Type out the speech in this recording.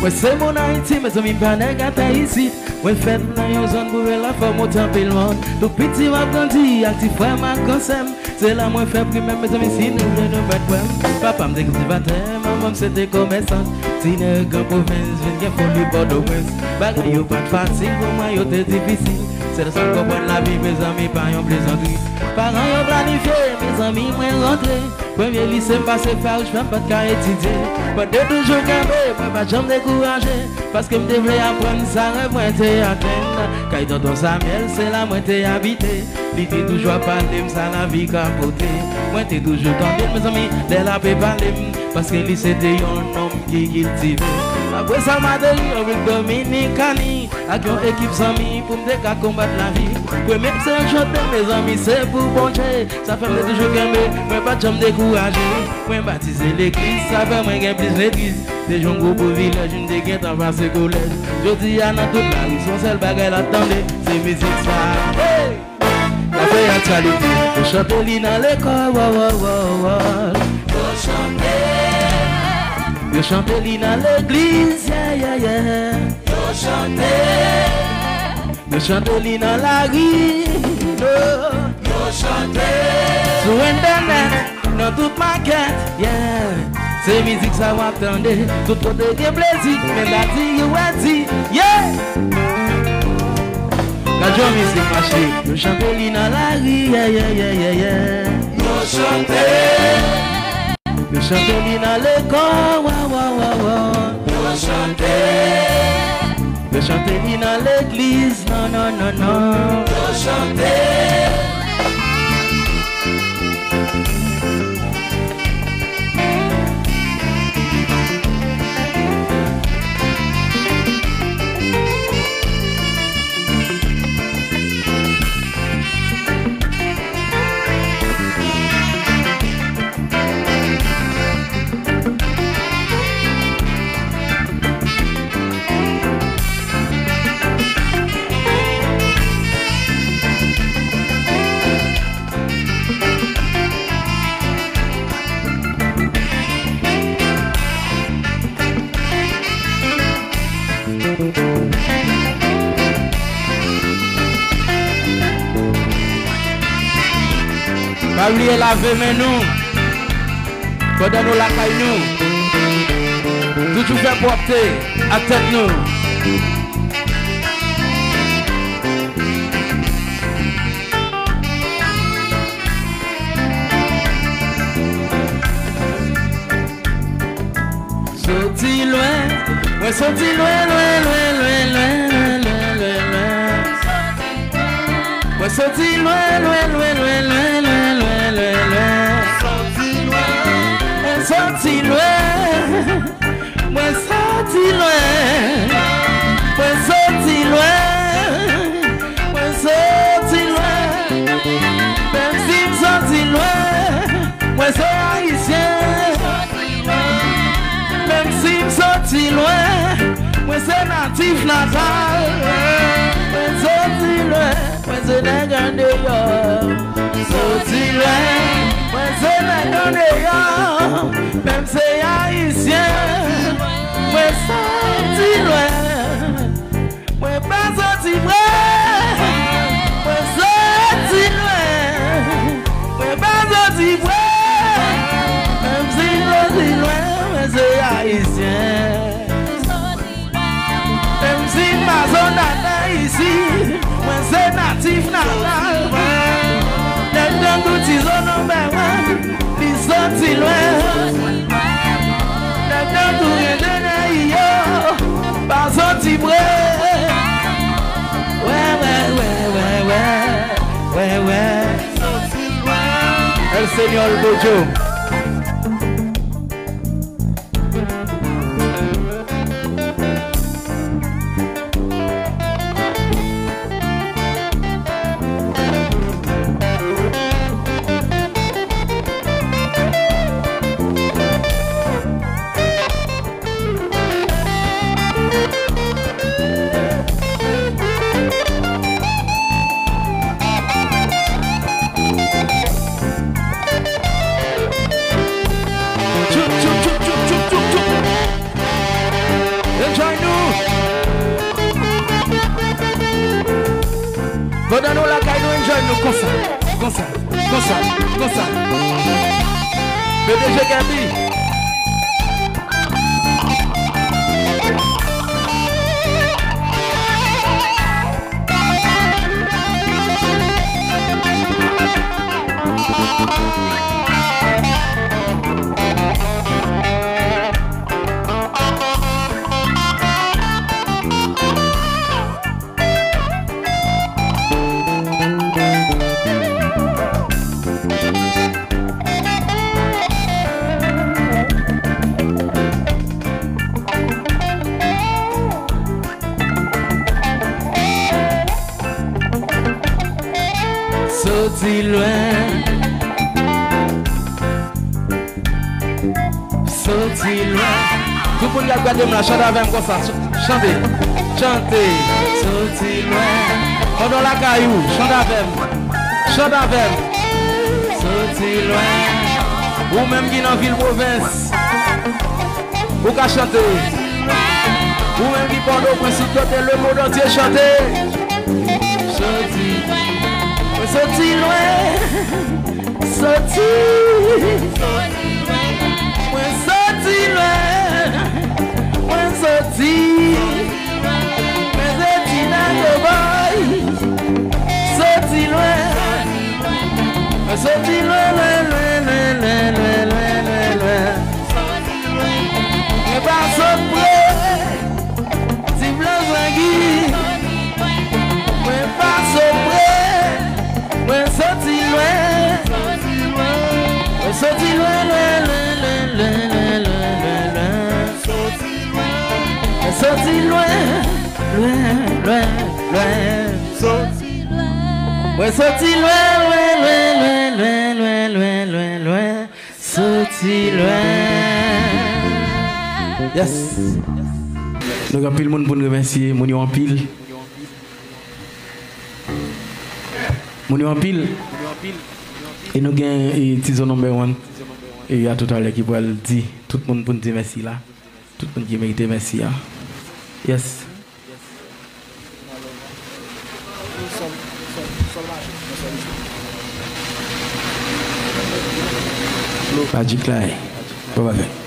Ouais, c'est mon Haïti, mais amis pas négata ici. Ouais, fête dans une zone pour la femme au temple le monde. Tout petit m'a grandi, actif frère ma consem. C'est là moi fait plus même mes amis si nous voulons nous mettre ouais. Papa me dit cultivateur, maman c'était commerçante. Si ne grand province, je viens pour lui Bordeaux-Prince. Bagay yo pas de facile, pour moi yo t'es difficile. C'est le seul comprendre la vie, mes amis, pas yon plaisanterie. Parents yo planifié, mes amis, moi rentré. Premier lycée passé par, je même pas de cas étudier. Pas de toujours camper, moi pas jamais découragé. Parce que me devrais apprendre ça, moi t'es atteindre. Quand tonton Samuel, c'est là, moi t'es habité. L'idée toujours à parler, ça la vie capoté. Moi t'es toujours tendu, mes amis, dès la paix parler. Parce que lui c'était un homme qui cultivait. Après ça m'a donné avec Dominicani. Avec une équipe amis pour me combattre la vie. Pour même si je chante mes amis, c'est pour bon Dieu. Ça fait me toujours gagner, moi pas de me décourager. Moi baptiser l'église, ça fait moi gagner plus l'église. Des gens gros pour village, une des guettes en face collège. Je dis à dans toute la rue, son seul bagage l'attendait, c'est musique ça. Hey! La paix actualité, je chante li dans l'école, je chante li dans l'église, je chante li dans la rue, je chante sur internet, dans toute ma quête, c'est musique ça va attendre, tout côté de plaisir, mais la dit, la joie musique marché, je chante li dans la rue, je chante li dans l'école, je chante li dans l'église, non, je chante. Pas oublier laver mais nous, pendant nous la caille nous, toujours faire porter à tête nous. Sorti loin, ouais sorti loin, ouais sorti loin, sorti loin, moi sorti loin, moi sorti loin, moi sorti loin, même si me sorti loin, moi c'est haïtien, même si me sorti loin, moi c'est natif natal, moi sorti loin, moi c'est nègre dehors, sorti loin. Moi c'est la dehors, même c'est haïtien. Moi sorti loin, moi pas sorti près. Moi sorti loin, moi pas sorti près. Même si sorti loin, moi c'est haïtien. Même si ma zone est ici, moi c'est natif natal. Dans tout ils ont ils sortent loin. Dans tout les yo, pas sorti près. Ouais. El Señor Bojo. nous comme ça. PDG Gabi. Sorti loin, sorti loin. Tout le monde qui a regardé moi, chante avec moi comme ça. Chantez. Sorti loin. Pendant la caillou, chante avec moi. Sorti loin. Ou même qui dans ville province. Ou qu'à chanter. Ou même qui pendant au principe de le monde entier chanter. Sorti loin, sorti dans le boy. Sorti loin, et pas sobre, si blanc zanguille, mais pas sobre. Sorti loin, Yes. Nous avons pile le monde pour nous remercier, nous en pile. Nous en pile. Et nous avons Tizo number 1. Et il y a tout à l'heure qui va dire, tout le monde pour nous dire merci là. Tout le monde qui mérite merci. Yes. Magic Light. Bye bye.